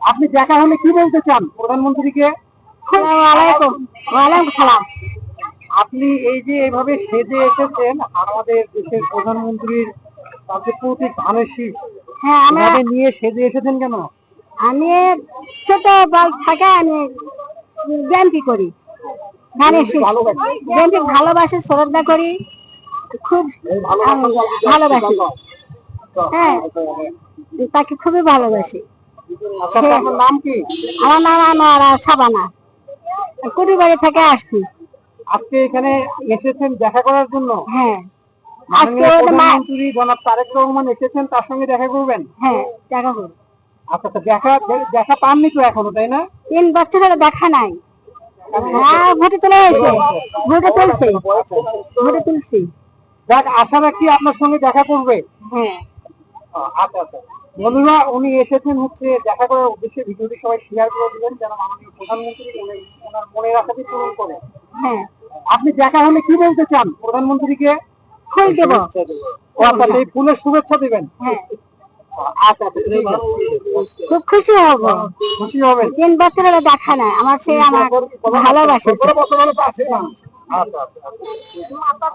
আপনি দেখা হলে কি বলতে চান প্রধানমন্ত্রীকে? ওয়ালাইকুম সালাম। আপনি এই যে এইভাবে সেজে এসেছেন আমাদের দেশের প্রধানমন্ত্রীর তাকে প্রতি ধানের শীষ, হ্যাঁ, আমরা নিয়ে সেজে এসেছেন কেন? আমি ছোট বল থাকা আমি বিএনপি করি, ধানের শীষ বিএনপি ভালোবাসি, শ্রদ্ধা করি, খুব ভালোবাসি। হ্যাঁ, তাকে খুবই ভালোবাসি। আপনার নাম কি? আমার নাম আনোয়ারা সাবানা, কুড়িবাড়ি থেকে আসছি। আজকে এখানে এসেছেন দেখা করার জন্য? হ্যাঁ, আজকে প্রধানমন্ত্রী জনাব তারেক রহমান এসেছেন, তার সঙ্গে দেখা করবেন? হ্যাঁ, দেখা করব। আচ্ছা, দেখা পাননি তো এখনো, তাই না? 3 বছর হলো দেখা নাই। হ্যাঁ, ভোটে চলে গেছে, ভোটে তুলছি। যাক, আশা রাখি আপনার সঙ্গে দেখা করবে। হ্যাঁ, আচ্ছা আচ্ছা বন্ধুরা, উনি এসেছেন হচ্ছে দেখা করার উদ্দেশ্যে। ভিডিওটি সবাই শেয়ার করে দিবেন যেন মাননীয় প্রধানমন্ত্রী ওনার মনের আশাটি পূরণ করে। হ্যাঁ, আপনি দেখা হলে কি বলতে চান প্রধানমন্ত্রীকে? ফুল দেব। আচ্ছা, এই ফুলের শুভেচ্ছা দিবেন? হ্যাঁ, আচ্ছা আচ্ছা, ঠিক আছে। খুব খুশি হব। খুশি হবেন? 3 বছর হলো দেখা নাই, আমার সে আমার ভালোবাসে। আচ্ছা আচ্ছা।